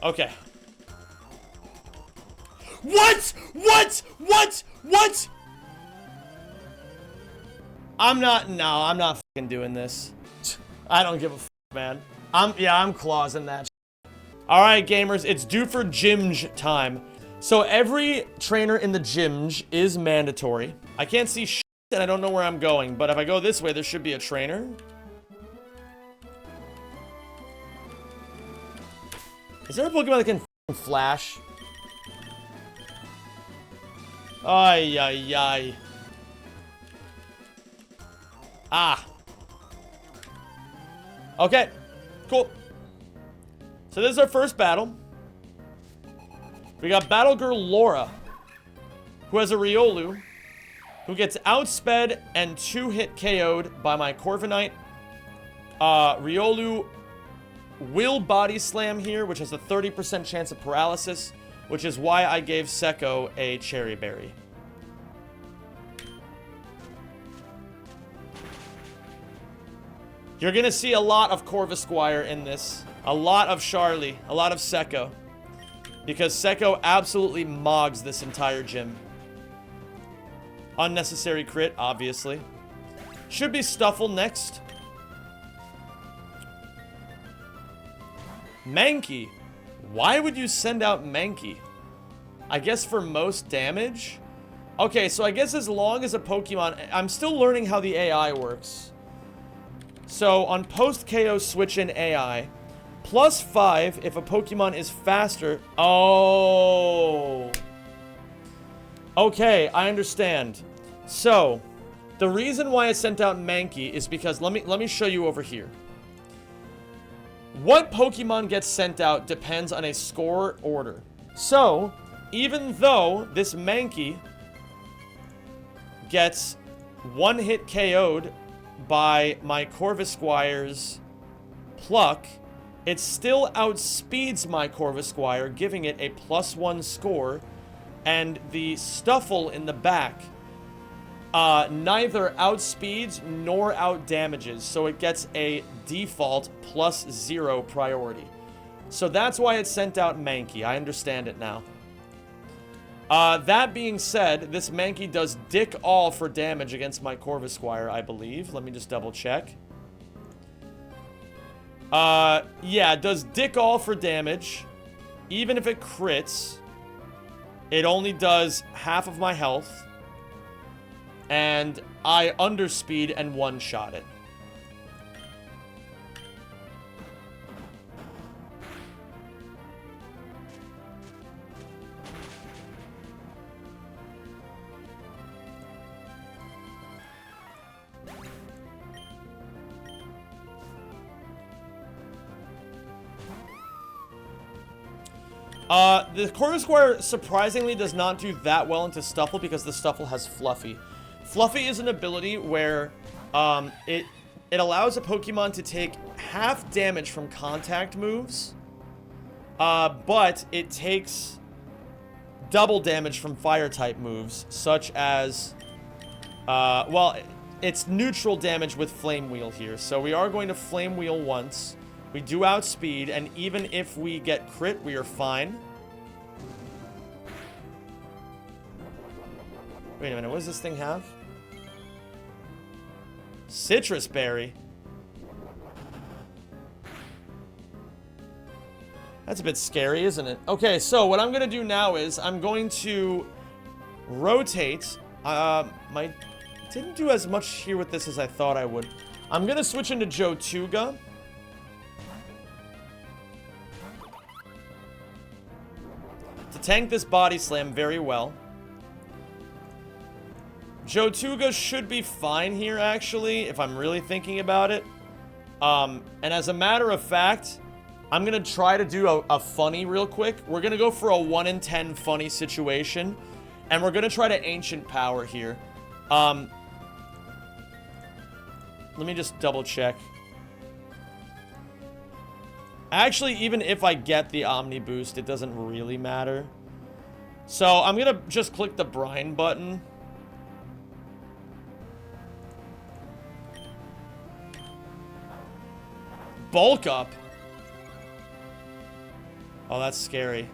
Okay. What? I'm not fucking doing this. I don't give a fuck, man. I'm clausing that. Alright, gamers, it's Dewford Gym time. So every trainer in the gym is mandatory. I can't see shit and I don't know where I'm going, but if I go this way, there should be a trainer. Is there a Pokemon that can flash? Ay, ay, ay. Ah. Okay. Cool. So this is our first battle. We got Battle Girl Laura, who has a Riolu, who gets outsped and 2-hit KO'd by my Corviknight. Riolu will body slam here, which has a 30% chance of paralysis, which is why I gave Secco a Cherry Berry. You're gonna see a lot of Corvisquire in this. A lot of Charlie. A lot of Secco. Because Secco absolutely mogs this entire gym. Unnecessary crit, obviously. Should be Stuffle next. Mankey. Why would you send out Mankey? I guess for most damage? Okay, so I guess as long as a Pokemon... I'm still learning how the AI works. So, on post-KO switch in AI, +5 if a Pokemon is faster. Oh. Okay, I understand. So, the reason why I sent out Mankey is because, let me show you over here. What Pokemon gets sent out depends on a score order. So, even though this Mankey gets 1-hit KO'd by my Corvisquire's Pluck, it still outspeeds my Corvisquire, giving it a +1 score, and the Stuffle in the back neither outspeeds nor outdamages, so it gets a default +0 priority. So that's why it sent out Mankey. I understand it now. That being said, this Mankey does dick all for damage against my Corvisquire, I believe. Let me just double check. Yeah, it does dick all for damage. Even if it crits, it only does half of my health. And I underspeed and one-shot it. The Corvisquire surprisingly does not do that well into Stuffle because the Stuffle has Fluffy. Fluffy is an ability where it allows a Pokemon to take half damage from contact moves, but it takes double damage from Fire-type moves, such as, well, it's neutral damage with Flame Wheel here. So we are going to Flame Wheel once. We do outspeed, and even if we get crit, we are fine. Wait a minute, what does this thing have? Citrus Berry. That's a bit scary, isn't it? Okay, so what I'm going to do now is I'm going to rotate. Didn't do as much here with this as I thought I would. I'm going to switch into Jotuga. To tank this Body Slam very well. Jotuga should be fine here, actually, if I'm really thinking about it. And as a matter of fact, I'm going to try to do a funny real quick. We're going to go for a 1 in 10 funny situation. And we're going to try to Ancient Power here. Let me just double check. Actually, even if I get the Omni Boost, it doesn't really matter. So I'm going to just click the Brine button. bulk up. Oh, that's scary.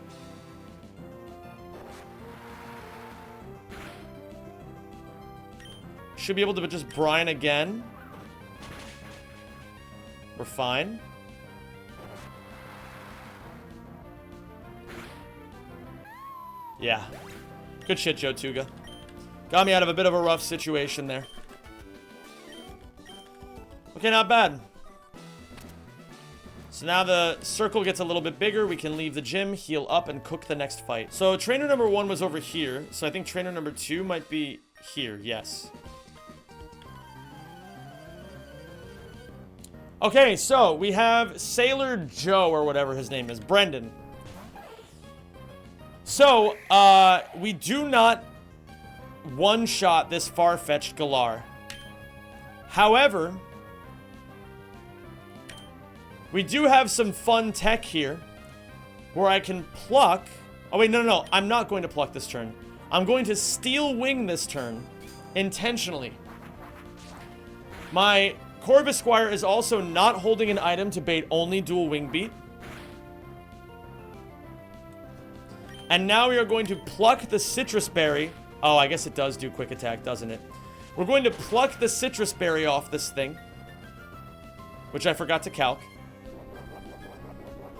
Should be able to just brine again. We're fine. Yeah. Good shit, Joe Tuga. Got me out of a bit of a rough situation there. Okay, not bad. So now the circle gets a little bit bigger. We can leave the gym, heal up, and cook the next fight. So trainer number 1 was over here. So I think trainer number 2 might be here. Yes. Okay, so we have Sailor Joe, or whatever his name is, Brendan. So, we do not one-shot this far-fetched Galar. However, we do have some fun tech here where I can pluck. Oh, wait, no. I'm not going to pluck this turn. I'm going to steel wing this turn intentionally. My Corvisquire is also not holding an item to bait only dual wing beat. And now we are going to pluck the citrus berry. Oh, I guess it does do quick attack, doesn't it? We're going to pluck the citrus berry off this thing, which I forgot to calc.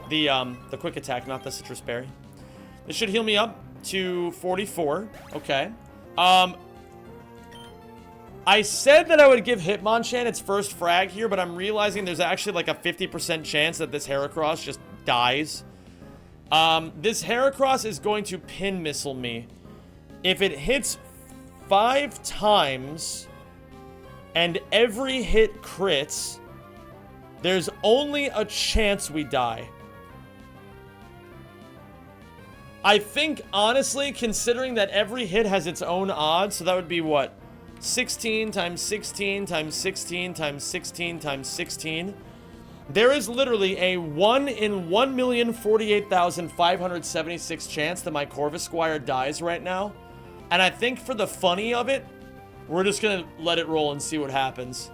The quick attack, not the citrus berry. This should heal me up to 44. Okay. I said that I would give Hitmonchan its first frag here, but I'm realizing there's actually like a 50% chance that this Heracross just dies. This Heracross is going to pin missile me. If it hits 5 times and every hit crits, there's only a chance we die. I think, honestly, considering that every hit has its own odds, so that would be what? 16 times 16 times 16 times 16 times 16. There is literally a 1 in 1,048,576 chance that my Corvisquire dies right now. And I think for the funny of it, we're just going to let it roll and see what happens.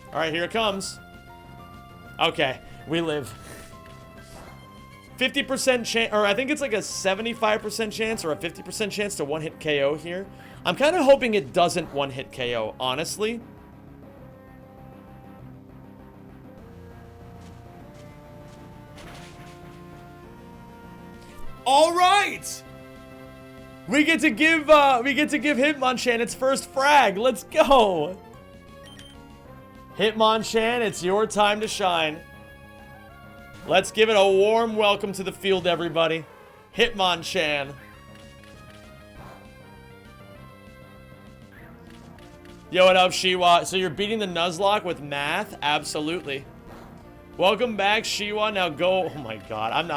Alright, here it comes. Okay, we live. 50% chance, or I think it's like a 75% chance or a 50% chance to one-hit KO here. I'm kind of hoping it doesn't one-hit KO, honestly. All right, we get to give Hitmonchan its first frag. Let's go, Hitmonchan. It's your time to shine. Let's give it a warm welcome to the field, everybody. Hitmonchan. Yo, what up, Shiwa? So you're beating the Nuzlocke with math? Absolutely. Welcome back, Shiwa. Now go. Oh my god, I'm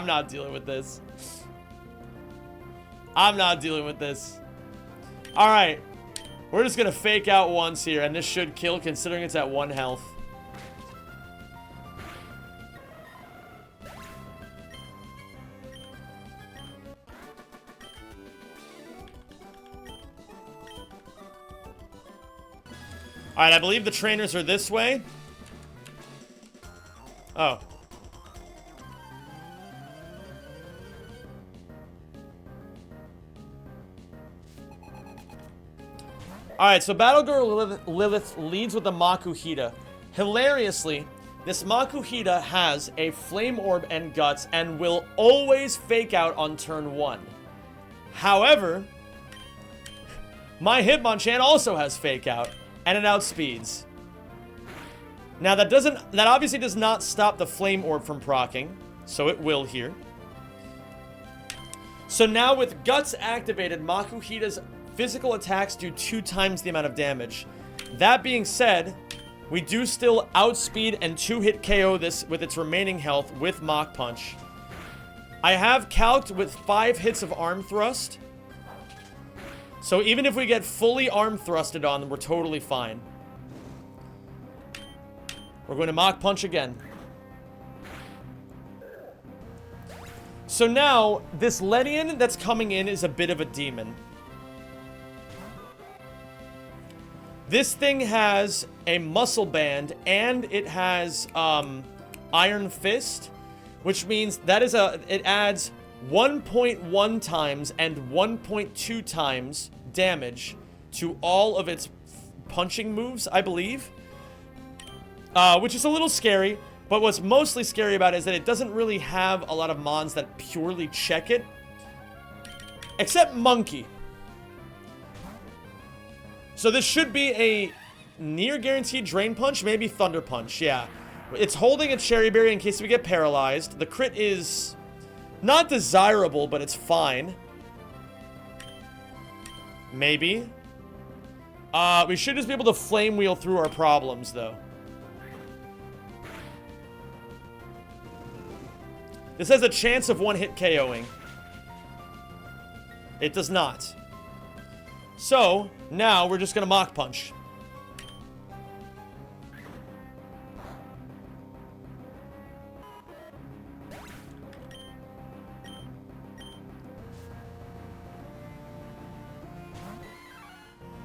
not dealing with this. I'm not dealing with this. Alright. We're just gonna fake out once here, and this should kill considering it's at 1 health. Alright, I believe the trainers are this way. Oh. Alright, so Battle Girl Lilith leads with a Makuhita. Hilariously, this Makuhita has a Flame Orb and Guts and will always fake out on turn 1. However, my Hitmonchan also has fake out, and it outspeeds. Now that obviously does not stop the Flame Orb from proccing, so it will here. So now with Guts activated, Makuhita's physical attacks do 2 times the amount of damage. That being said, we do still outspeed and 2-hit KO this with its remaining health with Mach Punch. I have calced with 5 hits of Arm Thrust. So even if we get fully Arm Thrusted on, we're totally fine. We're going to Mach Punch again. So now, this Ledian that's coming in is a bit of a demon. This thing has a muscle band and it has iron fist, which means that is it adds 1.1 times and 1.2 times damage to all of its punching moves, I believe. Which is a little scary, but what's mostly scary about it is that it doesn't really have a lot of mons that purely check it. Except Monkey. So this should be a near guaranteed Drain Punch, maybe Thunder Punch, yeah. It's holding a Cherry Berry in case we get paralyzed. The crit is not desirable, but it's fine. Maybe. We should just be able to Flame Wheel through our problems, though. This has a chance of one-hit KOing. It does not. So, now we're just gonna Mach Punch.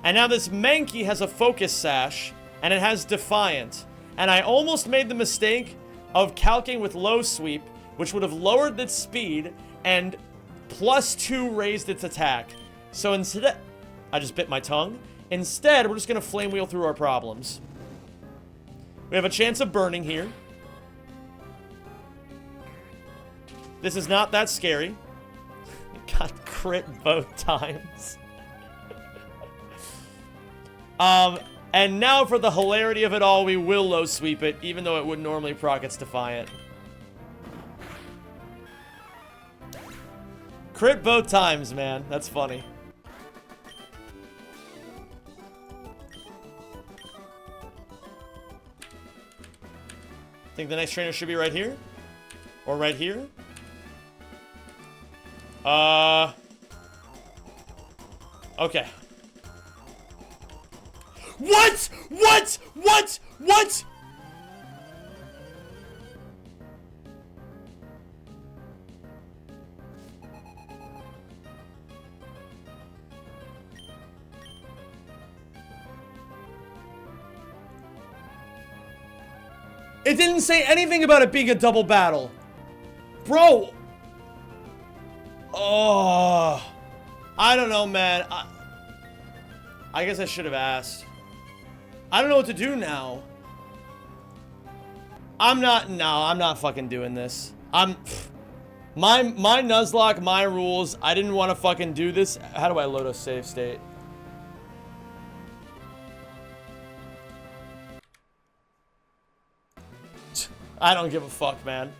And now this Mankey has a Focus Sash, and it has Defiant. And I almost made the mistake of calcing with Low Sweep, which would have lowered its speed and +2 raised its attack. So instead, I just bit my tongue. Instead, we're just going to Flame Wheel through our problems. We have a chance of burning here. This is not that scary. It got crit both times. And now for the hilarity of it all, we will Low Sweep it, even though it would normally proc its Defiant. Crit both times, man. That's funny. I think the next trainer should be right here. Or right here. Okay. What? What? What? What? It didn't say anything about it being a double battle. Bro. Oh. I don't know, man. I guess I should have asked. I don't know what to do now. I'm not fucking doing this. My Nuzlocke, my rules. I didn't want to fucking do this. How do I load a save state? I don't give a fuck, man.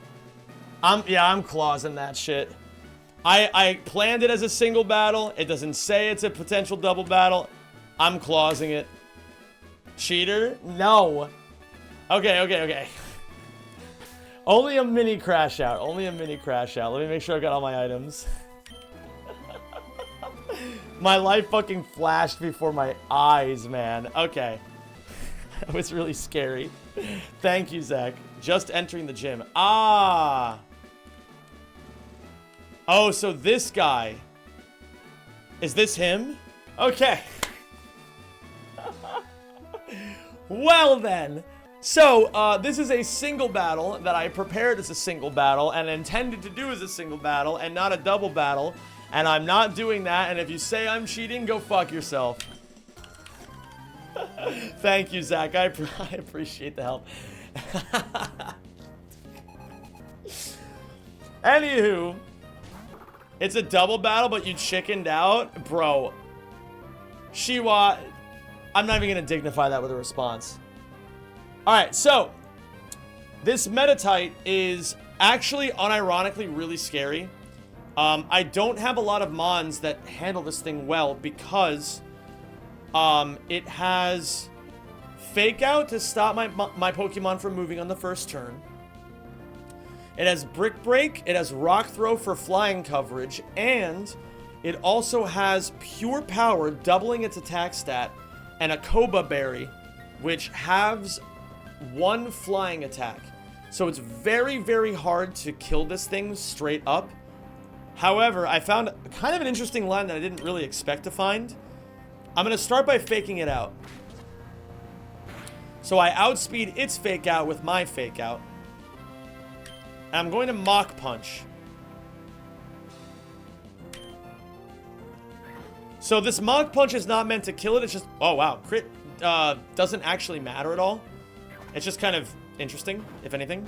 I'm clausing that shit. I planned it as a single battle. It doesn't say it's a potential double battle. I'm clausing it. Cheater? No. Okay. Only a mini crash out. Only a mini crash out. Let me make sure I got all my items. My life fucking flashed before my eyes, man. Okay. That was really scary. Thank you, Zach. Just entering the gym. Ah. Oh, so this guy. Is this him? Okay. Well then. So, this is a single battle that I prepared as a single battle and intended to do as a single battle and not a double battle. And I'm not doing that. And if you say I'm cheating, go fuck yourself. Thank you, Zach. I appreciate the help. Anywho, it's a double battle, but you chickened out. Bro, Shiwa, I'm not even going to dignify that with a response. Alright, so this Metatite is actually unironically really scary. I don't have a lot of mons that handle this thing well because it has Fake Out to stop my Pokemon from moving on the first turn. It has Brick Break, it has Rock Throw for flying coverage, and it also has Pure Power, doubling its attack stat, and a Koba Berry, which halves one flying attack. So it's very, very hard to kill this thing straight up. However, I found kind of an interesting line that I didn't really expect to find. I'm going to start by faking it out. So I outspeed its fake out with my fake out. And I'm going to Mach Punch. So this Mach Punch is not meant to kill it. It's just... Oh, wow. Crit doesn't actually matter at all. It's just kind of interesting, if anything.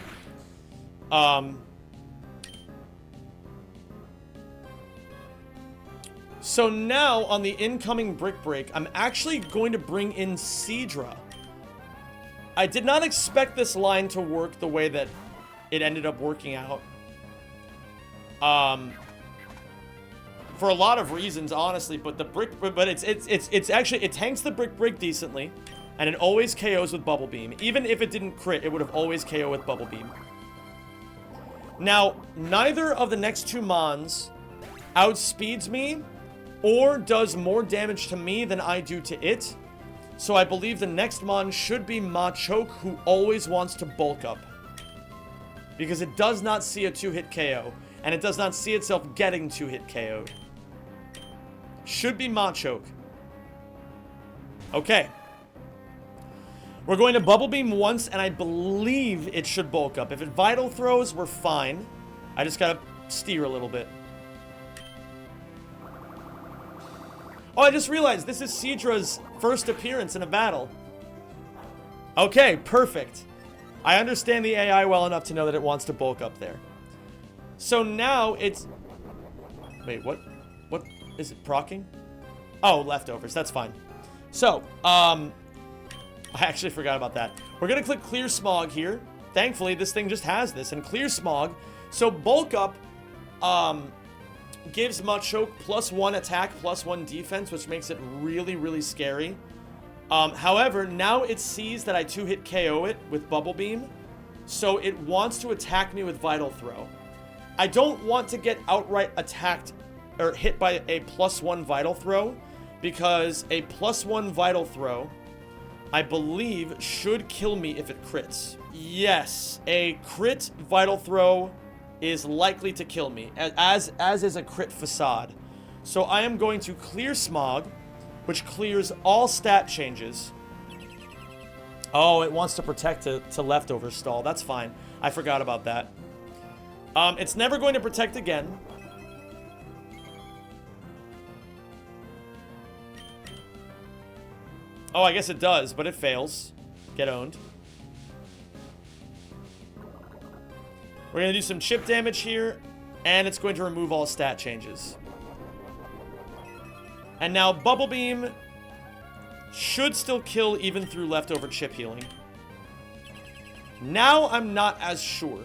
So now, on the incoming Brick Break, I'm actually going to bring in Seadra. I did not expect this line to work the way that it ended up working out. For a lot of reasons, honestly, but it's actually, it tanks the Brick Break decently, and it always KOs with Bubble Beam. Even if it didn't crit, it would have always KO with Bubble Beam. Now, neither of the next two Mons outspeeds me or does more damage to me than I do to it. So I believe the next Mon should be Machoke, who always wants to bulk up. Because it does not see a 2-hit KO. And it does not see itself getting 2-hit KO'd. Should be Machoke. Okay. We're going to Bubble Beam once, and I believe it should bulk up. If it Vital Throws, we're fine. I just gotta steer a little bit. Oh, I just realized this is Seadra's first appearance in a battle. Okay, perfect. I understand the AI well enough to know that it wants to bulk up there. So now it's... Wait, what? What? Is it proccing? Oh, leftovers. That's fine. So, I actually forgot about that. We're going to click Clear Smog here. Thankfully, this thing just has this. And Clear Smog. So, bulk up... gives Machoke +1 attack, +1 defense, which makes it really, really scary. However, now it sees that I 2-hit KO it with Bubble Beam, so it wants to attack me with Vital Throw. I don't want to get outright attacked or hit by a +1 Vital Throw, because a +1 Vital Throw, I believe, should kill me if it crits. Yes, a crit Vital Throw is likely to kill me, as is a crit Facade. So I am going to Clear Smog, which clears all stat changes. Oh, it wants to protect to leftover stall. That's fine. I forgot about that. It's never going to protect again. Oh, I guess it does, but it fails. Get owned. We're going to do some chip damage here, and it's going to remove all stat changes. And now Bubble Beam should still kill even through leftover chip healing. Now I'm not as sure.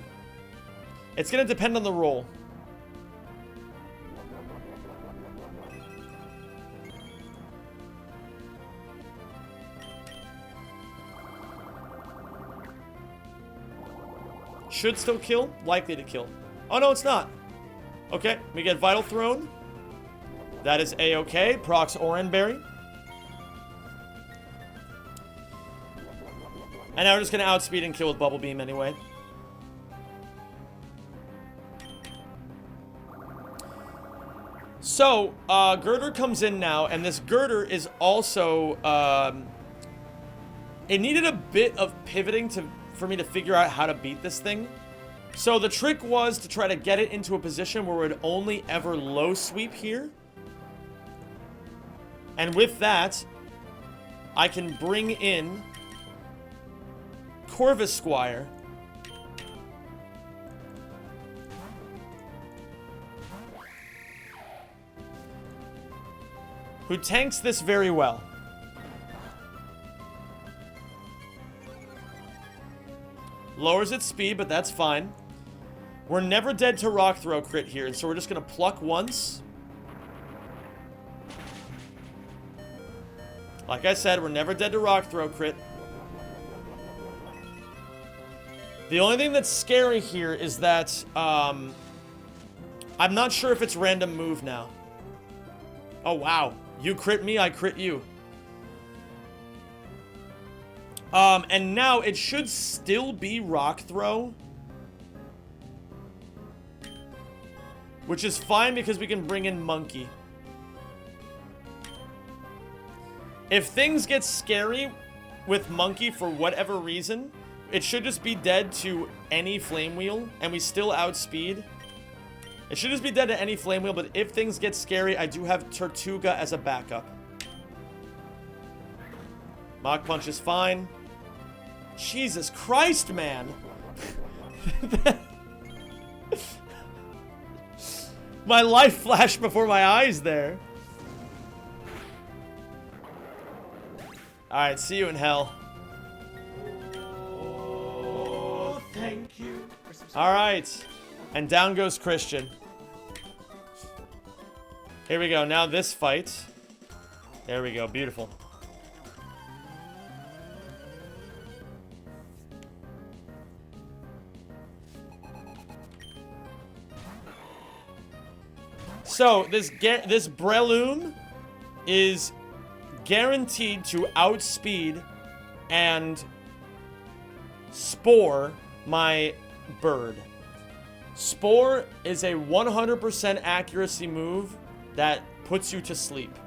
It's going to depend on the roll. Should still kill. Likely to kill. Oh, no, it's not. Okay, we get Vital Throne. That is A-okay. Procs Oranberry. And now we're just going to outspeed and kill with Bubble Beam anyway. So, Girder comes in now, and this Girder is also, it needed a bit of pivoting for me to figure out how to beat this thing. So the trick was to try to get it into a position where it would only ever low sweep here. And with that, I can bring in Corvus Squire. Who tanks this very well. Lowers its speed, but that's fine. We're never dead to Rock Throw crit here, so we're just going to pluck once. Like I said, we're never dead to Rock Throw crit. The only thing that's scary here is that I'm not sure if it's random move now. Oh, wow. You crit me, I crit you. And now it should still be Rock Throw. Which is fine because we can bring in Monkey. If things get scary, with Monkey for whatever reason. It should just be dead to any Flame Wheel, and we still outspeed. It should just be dead to any Flame Wheel, but if things get scary, I do have Tortuga as a backup. Mach Punch is fine. Jesus Christ, man. My life flashed before my eyes there. Alright, see you in hell. Oh, thank you. Alright. And down goes Christian. Here we go. Now this fight. There we go. Beautiful. So, this Breloom is guaranteed to outspeed and Spore my bird. Spore is a 100% accuracy move that puts you to sleep.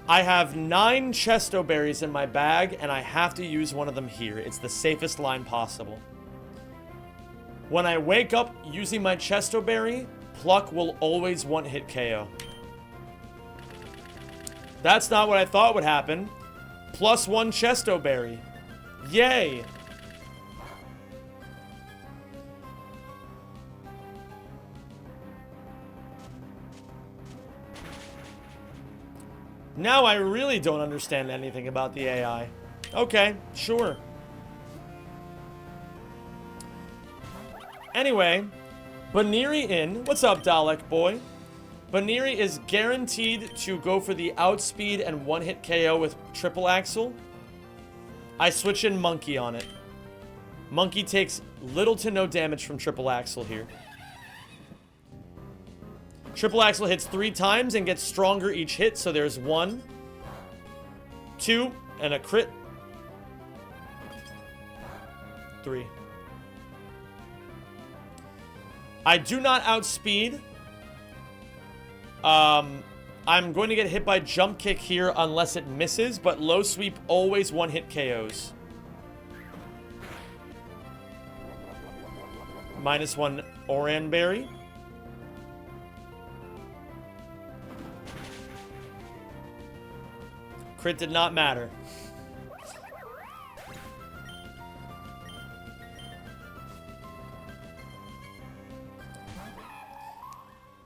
I have 9 Chesto Berries in my bag, and I have to use one of them here. It's the safest line possible. When I wake up using my Chesto Berry, Pluck will always one-hit KO. That's not what I thought would happen. +1 Chesto Berry. Yay! Now I really don't understand anything about the AI. Okay, sure. Anyway, Baniri in. What's up, Dalek boy? Baniri is guaranteed to go for the outspeed and one-hit KO with triple axle. I switch in Monkey on it. Monkey takes little to no damage from triple axle here. Triple axle hits 3 times and gets stronger each hit, so there's 1, 2, and a crit. 3. I do not outspeed. I'm going to get hit by jump kick here unless it misses, but low sweep always one-hit KOs. -1 Oran Berry. Crit did not matter.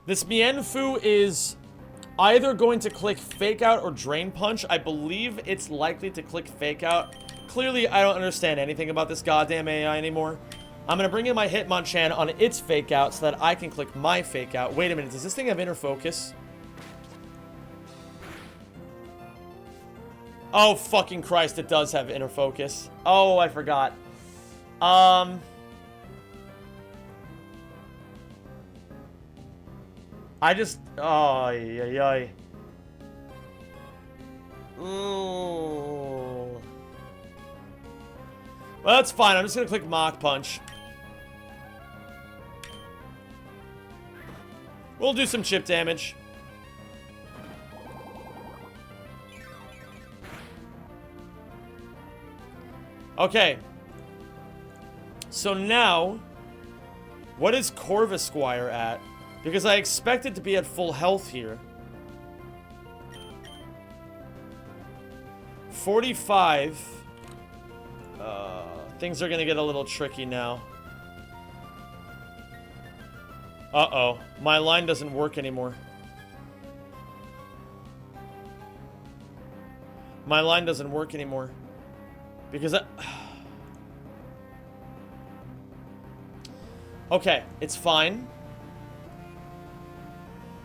This Mienfoo is either going to click Fake Out or Drain Punch. I believe it's likely to click Fake Out. Clearly, I don't understand anything about this goddamn AI anymore. I'm going to bring in my Hitmonchan on its Fake Out so that I can click my Fake Out. Wait a minute, does this thing have Inner Focus? Oh, fucking Christ, it does have Inner Focus. Oh, I forgot. I just... Oh, yay. Ooh. Well, that's fine. I'm just gonna click Mach Punch. We'll do some chip damage. Okay. So now, what is Corvisquire at? Because I expect it to be at full health here. 45. Things are gonna get a little tricky now. Uh-oh. My line doesn't work anymore. My line doesn't work anymore. Because I... Okay, it's fine.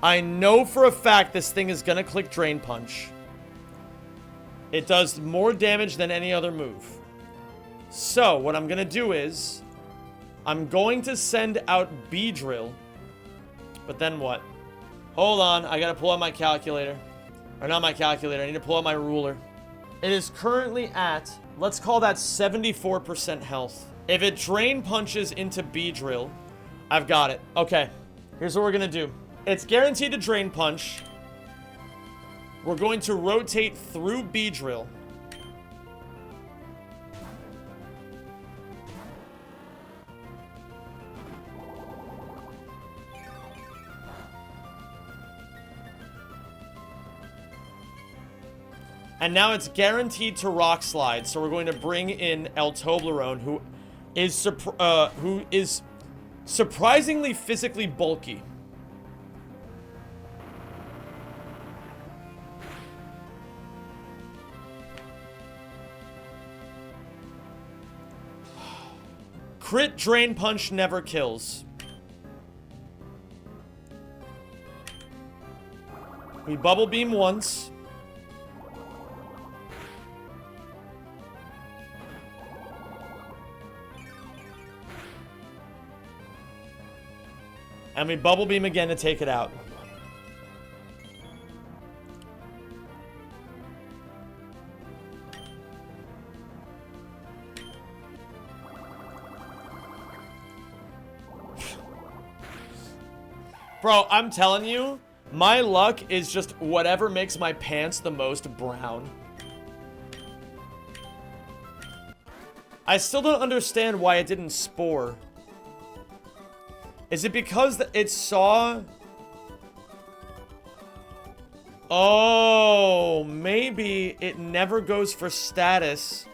I know for a fact this thing is gonna click Drain Punch. It does more damage than any other move. So, what I'm gonna do is... I'm going to send out Beedrill. But then what? Hold on, I gotta pull out my calculator. Or not my calculator, I need to pull out my ruler. It is currently at, let's call that 74% health. If it Drain Punches into Beedrill, I've got it. Okay, here's what we're gonna do. It's guaranteed to Drain Punch. We're going to rotate through Beedrill. And now it's guaranteed to rock slide. So we're going to bring in El Toblerone, who is surprisingly physically bulky. Crit Drain Punch never kills. We Bubble Beam once. And we Bubble Beam again to take it out. Bro, I'm telling you, my luck is just whatever makes my pants the most brown. I still don't understand why it didn't spore. Is it because it saw... Oh, maybe it never goes for status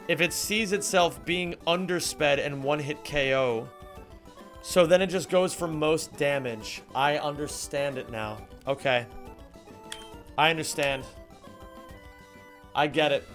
if it sees itself being undersped and one-hit KO. So then it just goes for most damage. I understand it now. Okay. I understand. I get it.